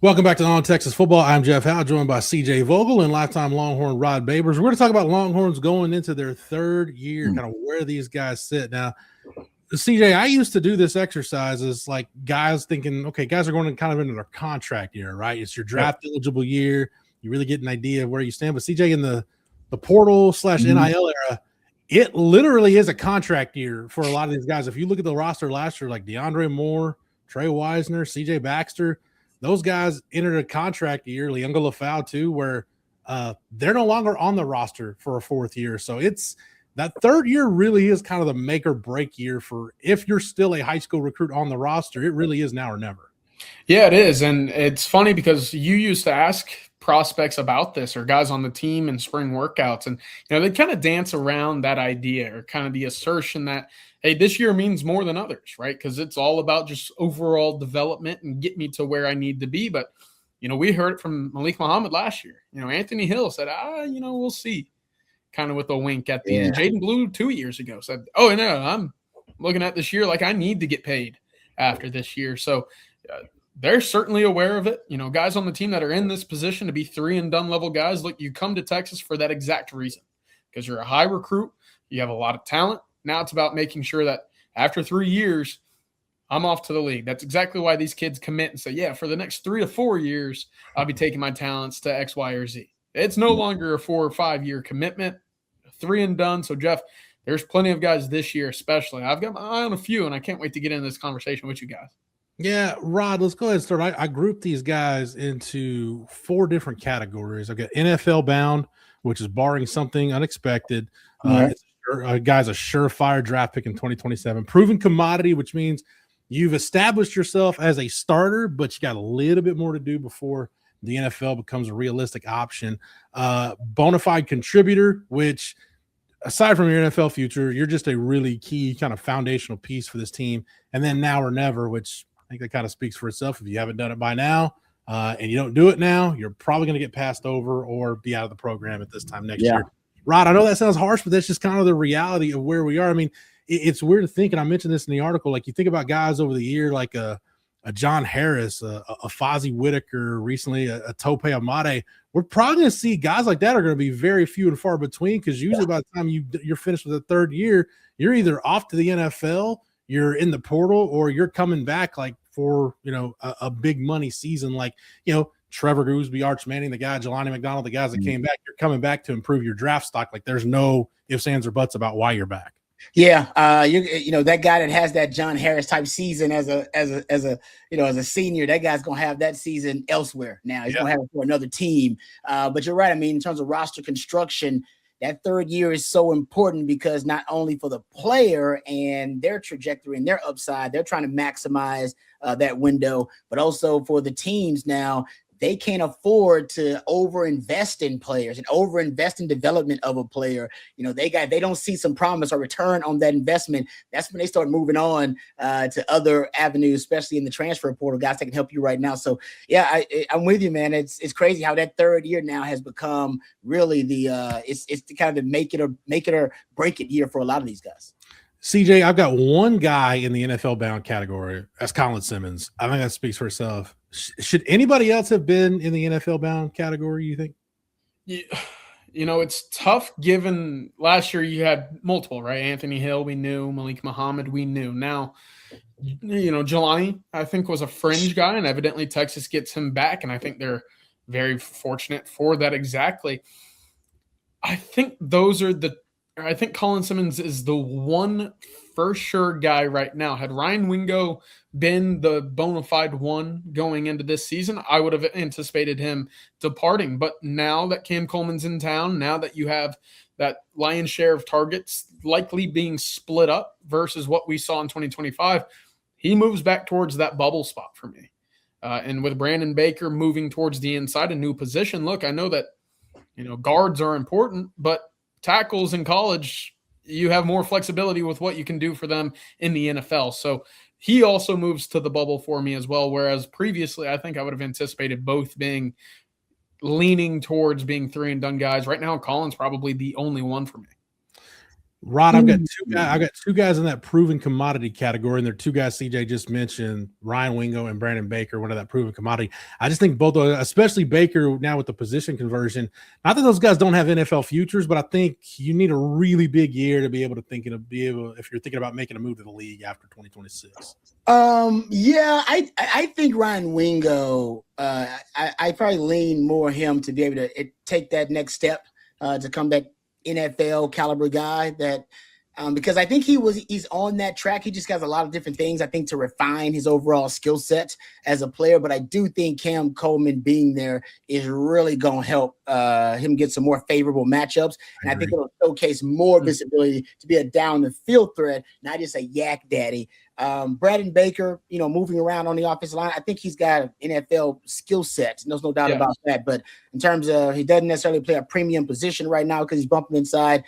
Welcome back to On Texas Football. I'm Jeff Howe, joined by CJ Vogel and lifetime Longhorn Rod Babers. We're going to talk about Longhorns going into their third year, kind of where these guys sit. Now, CJ, I used to do this exercise as like guys thinking, okay, guys are going kind of into their contract year, right? It's your draft eligible year. You really get an idea of where you stand. But CJ, in the portal / NIL era, it literally is a contract year for a lot of these guys. If you look at the roster last year, like DeAndre Moore, Trey Wisner, CJ Baxter, those guys entered a contract year, Leonga LaFau too, where they're no longer on the roster for a fourth year. So it's that third year really is kind of the make or break year for if you're still a high school recruit on the roster. It really is now or never. Yeah, it is. And it's funny because you used to ask prospects about this or guys on the team in spring workouts. And, they kind of dance around that idea or kind of the assertion that, hey, this year means more than others, right? Because it's all about just overall development and get me to where I need to be. But, we heard it from Malik Muhammad last year. Anthony Hill said, we'll see, kind of with a wink at the end. Jaden Blue 2 years ago said, oh, no, I'm looking at this year like I need to get paid after this year. So they're certainly aware of it. Guys on the team that are in this position to be 3-and-done level guys, look, you come to Texas for that exact reason because you're a high recruit. You have a lot of talent. Now it's about making sure that after 3 years, I'm off to the league. That's exactly why these kids commit and say, yeah, for the next 3 to 4 years, I'll be taking my talents to X, Y, or Z. It's no longer a 4 or 5 year commitment, 3-and-done. So, Jeff, there's plenty of guys this year especially. I've got my eye on a few, and I can't wait to get into this conversation with you guys. Yeah, Rod, let's go ahead and start. I grouped these guys into 4 different categories. I've got NFL bound, which is barring something unexpected. It's a guy's a surefire draft pick in 2027. Proven commodity, which means you've established yourself as a starter, but you got a little bit more to do before the NFL becomes a realistic option. Bonafide contributor, which aside from your NFL future, you're just a really key kind of foundational piece for this team. And then now or never, which I think that kind of speaks for itself. If you haven't done it by now and you don't do it now, you're probably going to get passed over or be out of the program at this time next year. Rod, I know that sounds harsh, but that's just kind of the reality of where we are. I mean, it's weird to think, and I mentioned this in the article, like you think about guys over the year like a John Harris, a Fozzie Whitaker recently, a Tope Amade. We're probably going to see guys like that are going to be very few and far between because usually by the time you're finished with the third year, you're either off to the NFL, you're in the portal, or you're coming back like for, a big money season like, Trevor Gooseby, Arch Manning, the guy, Jelani McDonald, the guys that came back. You're coming back to improve your draft stock. Like there's no ifs, ands, or buts about why you're back. Yeah, that guy that has that John Harris type season as a senior, that guy's gonna have that season elsewhere. Now he's gonna have it for another team. But you're right. I mean, in terms of roster construction, that third year is so important because not only for the player and their trajectory and their upside, they're trying to maximize that window, but also for the teams now. They can't afford to overinvest in players and overinvest in development of a player. They don't see some promise or return on that investment. That's when they start moving on to other avenues, especially in the transfer portal, guys that can help you right now. So yeah, I'm with you, man. It's crazy how that third year now has become really it's the kind of the make it or break it year for a lot of these guys. CJ, I've got one guy in the NFL bound category. That's Colin Simmons. I think that speaks for itself. Should anybody else have been in the NFL bound category, you think? It's tough given last year you had multiple, right? Anthony Hill, we knew. Malik Muhammad, we knew. Now, Jelani, I think, was a fringe guy, and evidently Texas gets him back, and I think they're very fortunate for that exactly. I think I think Colin Simmons is the one for sure guy right now. Had Ryan Wingo been the bona fide one going into this season, I would have anticipated him departing. But now that Cam Coleman's in town, now that you have that lion's share of targets likely being split up versus what we saw in 2025, he moves back towards that bubble spot for me. And with Brandon Baker moving towards the inside, a new position, look, I know that, guards are important, but tackles in college, you have more flexibility with what you can do for them in the NFL. So he also moves to the bubble for me as well, whereas previously I think I would have anticipated both being leaning towards being 3-and-done guys. Right now, Colin's probably the only one for me. Rod, I've got two guys in that proven commodity category, and they're two guys CJ just mentioned, Ryan Wingo and Brandon Baker, one of that proven commodity. I just think both of them, especially Baker now with the position conversion, not that those guys don't have NFL futures, but I think you need a really big year to be able to if you're thinking about making a move to the league after 2026. Yeah, I think Ryan Wingo, I probably lean more him to be able to take that next step to come that NFL caliber guy that because I think he's on that track. He just has a lot of different things, I think, to refine his overall skill set as a player. But I do think Cam Coleman being there is really going to help him get some more favorable matchups. And I think it'll showcase more visibility to be a down the field threat, not just a yak daddy. Brandon Baker, moving around on the offensive line, I think he's got an NFL skill set. There's no doubt about that. But in terms of he doesn't necessarily play a premium position right now because he's bumping inside.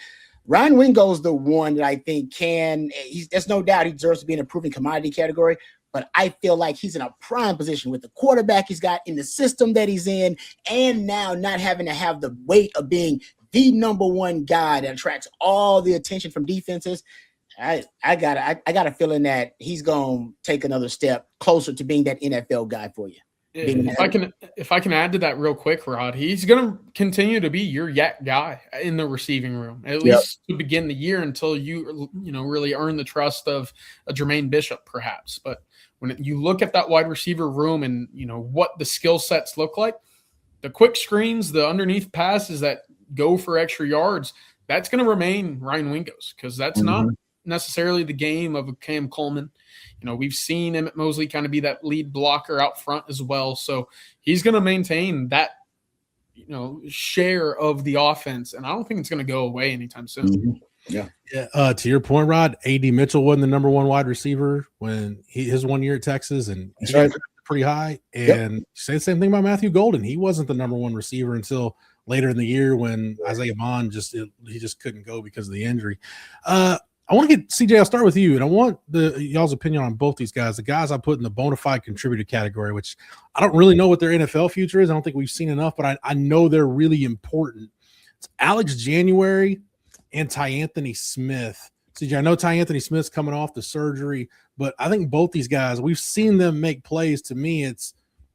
Ryan Wingo's the one that I think there's no doubt he deserves to be in a proven commodity category, but I feel like he's in a prime position with the quarterback he's got in the system that he's in, and now not having to have the weight of being the number one guy that attracts all the attention from defenses. I got a feeling that he's going to take another step closer to being that NFL guy for you. If I can add to that real quick, Rod, he's going to continue to be your yak guy in the receiving room, at least to begin the year until you really earn the trust of a Jermaine Bishop, perhaps. But when you look at that wide receiver room and what the skill sets look like, the quick screens, the underneath passes that go for extra yards, that's going to remain Ryan Wingo's because that's not necessarily the game of Cam Coleman. We've seen Emmett Mosley kind of be that lead blocker out front as well. So he's going to maintain that, share of the offense. And I don't think it's going to go away anytime soon. Yeah. To your point, Rod, A.D. Mitchell wasn't the number one wide receiver when his 1 year at Texas, and he got pretty high. And say the same thing about Matthew Golden. He wasn't the number one receiver until later in the year when Isaiah Bond he just couldn't go because of the injury. I want to get CJ. I'll start with you, and I want y'all's opinion on both these guys. The guys I put in the Bonafide contributor category, which I don't really know what their NFL future is. I don't think we've seen enough, but I know they're really important. It's Alex January and Ty Anthony Smith. CJ, I know Ty Anthony Smith's coming off the surgery, but I think both these guys, we've seen them make plays. To me, it's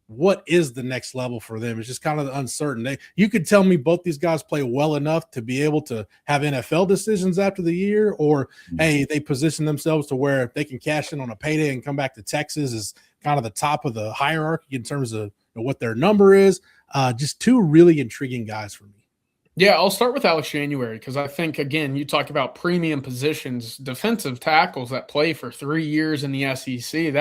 what is the next level for them? It's just kind of uncertain. You could tell me both these guys play well enough to be able to have NFL decisions after the year, or hey, they position themselves to where they can cash in on a payday and come back to Texas as kind of the top of the hierarchy in terms of what their number is. Just two really intriguing guys for me. Yeah, I'll start with Alex January because I think, again, you talk about premium positions, defensive tackles that play for 3 years in the SEC.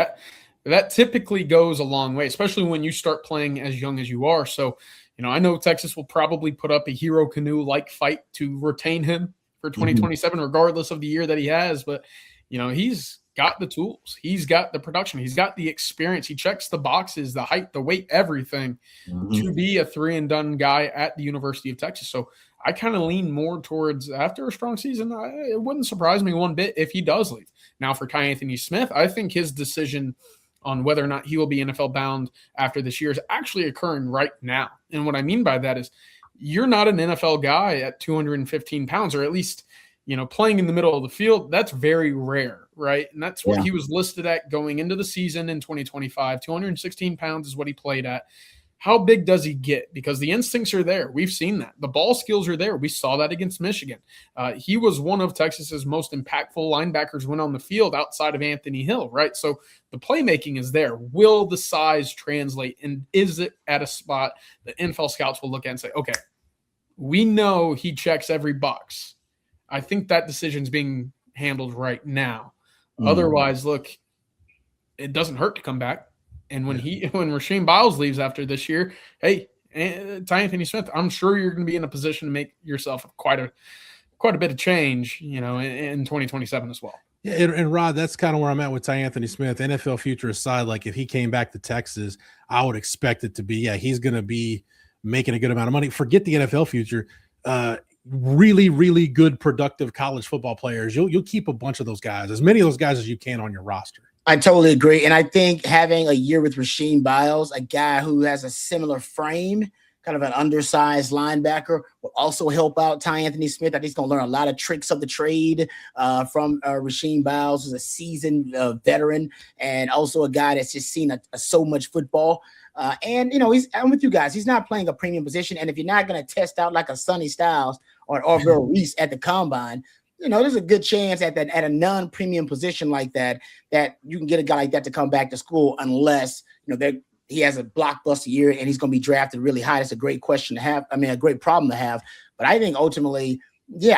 That typically goes a long way, especially when you start playing as young as you are. So, I know Texas will probably put up a hero canoe-like fight to retain him for 2027, regardless of the year that he has. But, he's got the tools. He's got the production. He's got the experience. He checks the boxes, the height, the weight, everything to be a three-and-done guy at the University of Texas. So I kind of lean more towards, after a strong season, it wouldn't surprise me one bit if he does leave. Now, for Ty Anthony Smith, I think his decision on whether or not he will be NFL bound after this year is actually occurring right now. And what I mean by that is you're not an NFL guy at 215 pounds, or at least, playing in the middle of the field. That's very rare, right? And that's what he was listed at going into the season in 2025. 216 pounds is what he played at. How big does he get? Because the instincts are there. We've seen that. The ball skills are there. We saw that against Michigan. He was one of Texas's most impactful linebackers when on the field outside of Anthony Hill, right? So the playmaking is there. Will the size translate? And is it at a spot that NFL scouts will look at and say, okay, we know he checks every box. I think that decision's being handled right now. Otherwise, look, it doesn't hurt to come back. And when Rasheem Biles leaves after this year, hey, Ty Anthony Smith, I'm sure you're going to be in a position to make yourself quite a bit of change, in 2027 as well. Yeah, and Rod, that's kind of where I'm at with Ty Anthony Smith. NFL future aside, like if he came back to Texas, I would expect it to be, he's going to be making a good amount of money. Forget the NFL future. Really, really good, productive college football players. You'll keep a bunch of those guys, as many of those guys as you can on your roster. I totally agree. And I think having a year with Rasheem Biles, a guy who has a similar frame, kind of an undersized linebacker, will also help out Ty Anthony Smith. I think he's going to learn a lot of tricks of the trade from Rasheem Biles, who's a seasoned veteran and also a guy that's just seen so much football. And, I'm with you guys. He's not playing a premium position. And if you're not going to test out like a Sonny Styles or an Orville Reese at the combine, there's a good chance at a non-premium position like that you can get a guy like that to come back to school unless, he has a blockbuster year and he's going to be drafted really high. That's a great question to have. I mean, a great problem to have. But I think ultimately,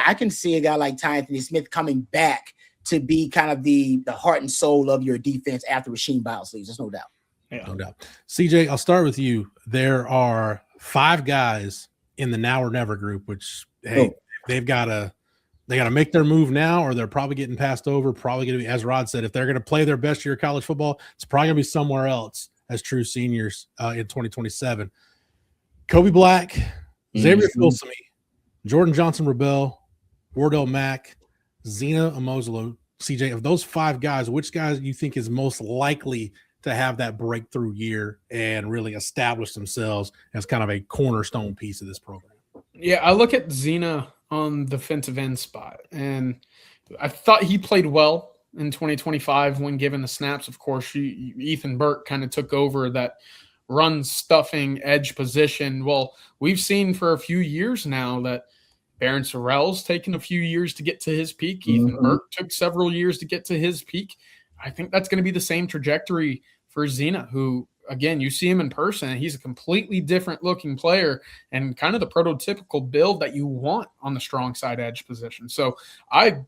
I can see a guy like Ty Anthony Smith coming back to be kind of the heart and soul of your defense after Rasheem Biles leaves. There's no doubt. Yeah. No doubt. CJ, I'll start with you. There are 5 guys in the now or never group, which, hey, they got to make their move now, or they're probably getting passed over. Probably going to be, as Rod said, if they're going to play their best year of college football, it's probably going to be somewhere else as true seniors in 2027. Kobe Black, Xavier Filsaime, Jordan Johnson-Rebel, Wardell Mack, Zena Amozolo. CJ, of those 5 guys, which guys do you think is most likely to have that breakthrough year and really establish themselves as kind of a cornerstone piece of this program? Yeah, I look at Zena on the defensive end spot, and I thought he played well in 2025 when given the snaps. Of course, Ethan Burke kind of took over that run stuffing edge position. Well, we've seen for a few years now that Barron Sorrell's taken a few years to get to his peak. Ethan Burke took several years to get to his peak. I think that's going to be the same trajectory for Zena, who, again, you see him in person, and he's a completely different looking player and kind of the prototypical build that you want on the strong side edge position. So I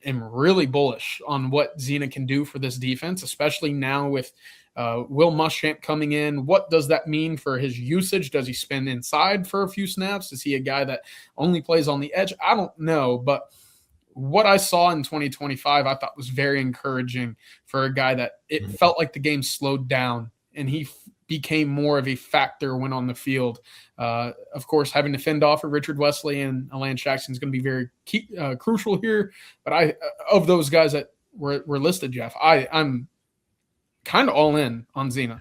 am really bullish on what Zena can do for this defense, especially now with Will Muschamp coming in. What does that mean for his usage? Does he spend inside for a few snaps? Is he a guy that only plays on the edge? I don't know, but what I saw in 2025, I thought was very encouraging for a guy that it felt like the game slowed down and he became more of a factor when on the field. Of course, having to fend off of Richard Wesley and Lance Jackson is going to be very crucial here. But of those guys that were listed, Jeff, I'm kind of all in on Zena.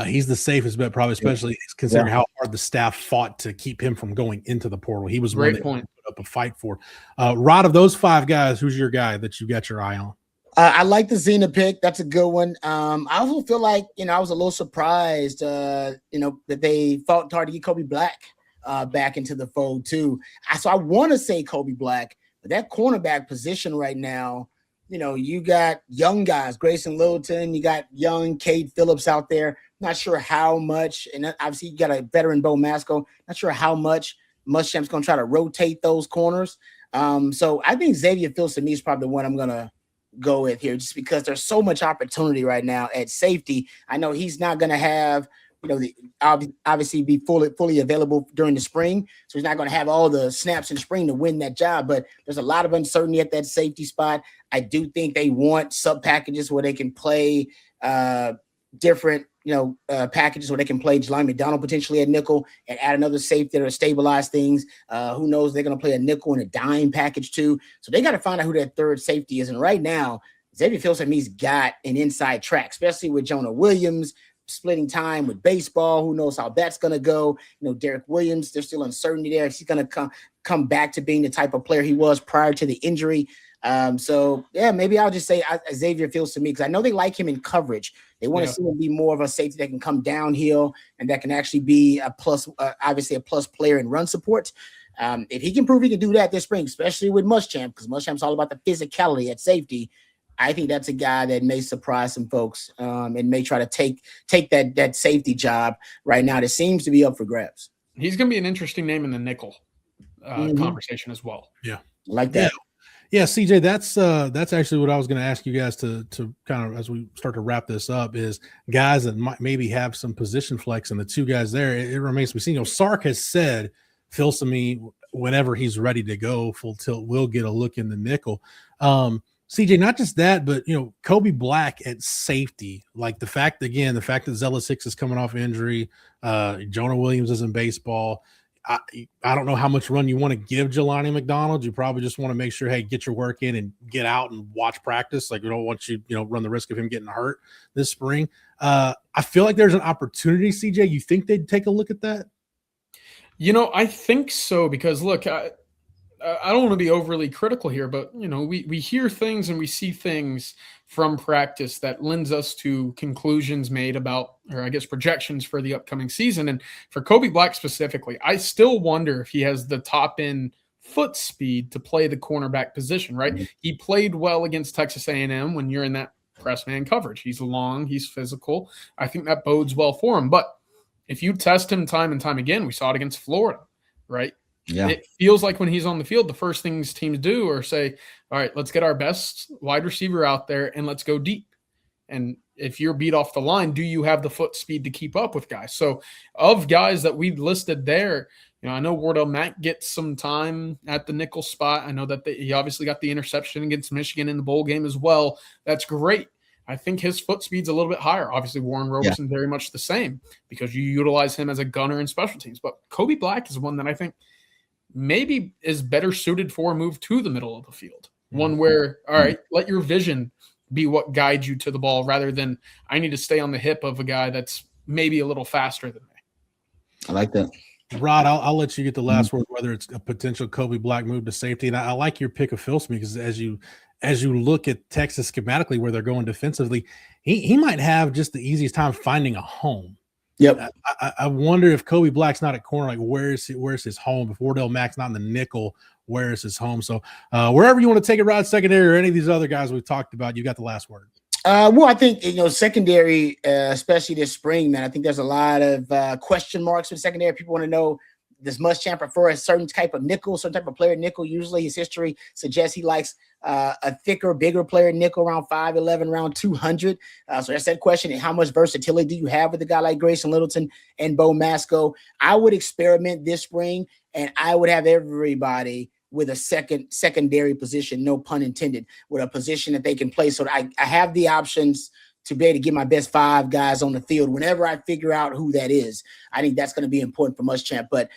He's the safest bet, probably, especially considering how hard the staff fought to keep him from going into the portal. He was great one that put up a fight for. Rod, of those 5 guys, who's your guy that you got your eye on? I like the Zena pick. That's a good one. I also feel like, I was a little surprised, that they fought hard to get Kobe Black back into the fold too. So I want to say Kobe Black, but that cornerback position right now, you got young guys, Grayson Littleton, you got young Cade Phillips out there. Not sure how much, and obviously you got a veteran Bo Masco. Not sure how much Muschamp's going to try to rotate those corners. So I think Xavier Filsaime is probably the one I'm going to go with here, just because there's so much opportunity right now at safety. I know he's not going to have, obviously be fully available during the spring, so he's not going to have all the snaps in spring to win that job. But there's a lot of uncertainty at that safety spot. I do think they want sub packages where they can play different, packages where they can play Jelani McDonald potentially at nickel and add another safety to stabilize things. Who knows? They're going to play a nickel and a dime package too. So they got to find out who that third safety is. And right now, Xavier Filsaime's got an inside track, especially with Jonah Williams splitting time with baseball. Who knows how that's going to go? Derek Williams, there's still uncertainty there. He's going to come back to being the type of player he was prior to the injury. So maybe I'll just say Xavier Filsaime, because I know they like him in coverage. They want to see him be more of a safety that can come downhill and that can actually be a plus, obviously a plus player in run support. If he can prove he can do that this spring, especially with Muschamp, because Muschamp's all about the physicality at safety, I think that's a guy that may surprise some folks and may try to take that safety job right now that seems to be up for grabs. He's going to be an interesting name in the nickel conversation as well. Yeah, like that. Yeah, CJ, that's actually what I was going to ask you guys to kind of, as we start to wrap this up, is guys that might maybe have some position flex, and the 2 guys there, it remains to be seen. Sark has said Filsaime, whenever he's ready to go full tilt, will get a look in the nickel. CJ, not just that, but Kobe Black at safety, like the fact that Zealous Hicks is coming off injury, Jonah Williams is in baseball. I don't know how much run you want to give Jelani McDonald. You probably just want to make sure, hey, get your work in and get out and watch practice. Like, we don't want you, run the risk of him getting hurt this spring. I feel like there's an opportunity, CJ. You think they'd take a look at that? I think so because look, I don't want to be overly critical here, but we hear things and we see things from practice that lends us to conclusions made about, or I guess projections for the upcoming season. And for Kobe Black specifically, I still wonder if he has the top end foot speed to play the cornerback position. Right? Mm-hmm. He played well against Texas A&M when you're in that press man coverage. He's long, he's physical. I think that bodes well for him. But if you test him time and time again, we saw it against Florida, right? Yeah. It feels like when he's on the field, the first things teams do are say, all right, let's get our best wide receiver out there and let's go deep. And if you're beat off the line, do you have the foot speed to keep up with guys? So of guys that we've listed there, I know Wardell Mack gets some time at the nickel spot. I know that he obviously got the interception against Michigan in the bowl game as well. That's great. I think his foot speed's a little bit higher. Obviously, Warren Roberson very much the same because you utilize him as a gunner in special teams. But Kobe Black is one that I think maybe is better suited for a move to the middle of the field. One where, all right, let your vision be what guides you to the ball rather than I need to stay on the hip of a guy that's maybe a little faster than me. I like that. Rod, I'll let you get the last word, whether it's a potential Kobe Black move to safety. And I like your pick of Phil Smith because as you look at Texas schematically where they're going defensively, he might have just the easiest time finding a home. Yep. I wonder if Kobe Black's not at corner, like where's his home? If Wardell Mack's not in the nickel, where is his home? So wherever you want to take it, Rod, secondary or any of these other guys we've talked about, you got the last word. Well, I think, secondary, especially this spring, man, I think there's a lot of question marks with secondary. People want to know, does Muschamp prefer a certain type of nickel, certain type of player nickel? Usually his history suggests he likes a thicker, bigger player nickel around 5'11", around 200. So that's that question. And how much versatility do you have with a guy like Grayson Littleton and Bo Masco? I would experiment this spring, and I would have everybody with a secondary position, no pun intended, with a position that they can play. So I have the options to be able to get my best 5 guys on the field whenever I figure out who that is. I think that's going to be important for Muschamp. But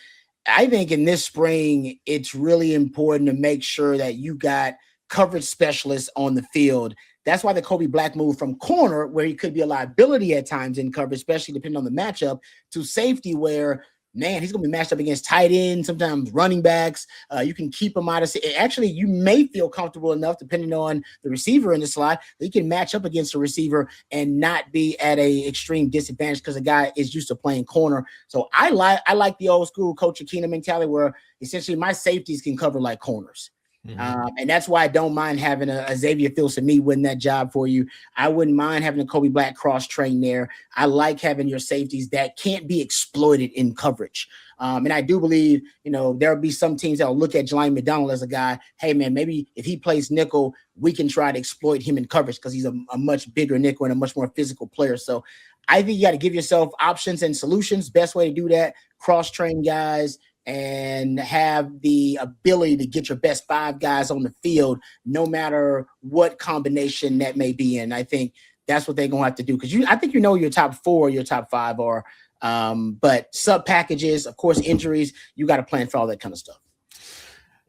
I think in this spring, it's really important to make sure that you got coverage specialists on the field. That's why the Kobe Black move from corner, where he could be a liability at times in coverage, especially depending on the matchup, to safety where, man, he's going to be matched up against tight ends, sometimes running backs. You can keep him out of – actually, you may feel comfortable enough, depending on the receiver in the slot, that you can match up against a receiver and not be at an extreme disadvantage because the guy is used to playing corner. So I like the old school Coach Aquino mentality where essentially my safeties can cover like corners. And that's why I don't mind having a Xavier Philson win that job for you. I wouldn't mind having a Kobe Black cross train there. I like having your safeties that can't be exploited in coverage. And I do believe, there'll be some teams that'll look at Jelani McDonald as a guy, hey man, maybe if he plays nickel, we can try to exploit him in coverage because he's a much bigger nickel and a much more physical player. So I think you got to give yourself options and solutions. Best way to do that, cross train guys, and have the ability to get your best 5 guys on the field, no matter what combination that may be in. I think that's what they're going to have to do because I think your top 4, your top 5 are, but sub packages, of course, injuries, you got to plan for all that kind of stuff.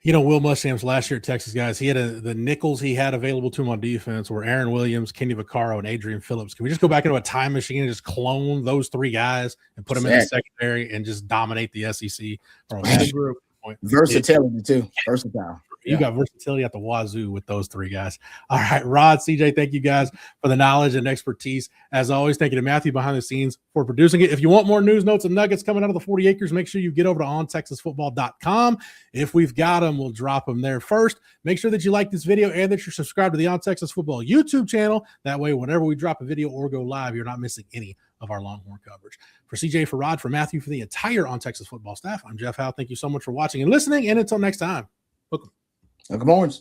Will Muschamp's last year at Texas, guys, he had the nickels he had available to him on defense were Aaron Williams, Kenny Vaccaro, and Adrian Phillips. Can we just go back into a time machine and just clone those 3 guys and put them in the secondary and just dominate the SEC? Versatility, too. Versatile. You got versatility at the wazoo with those 3 guys. All right, Rod, CJ, thank you guys for the knowledge and expertise. As always, thank you to Matthew behind the scenes for producing it. If you want more news, notes, and nuggets coming out of the 40 acres, make sure you get over to ontexasfootball.com. If we've got them, we'll drop them there first. Make sure that you like this video and that you're subscribed to the On Texas Football YouTube channel. That way, whenever we drop a video or go live, you're not missing any of our Longhorn coverage. For CJ, for Rod, for Matthew, for the entire On Texas Football staff, I'm Jeff Howe. Thank you so much for watching and listening, and until next time, welcome. Good morning.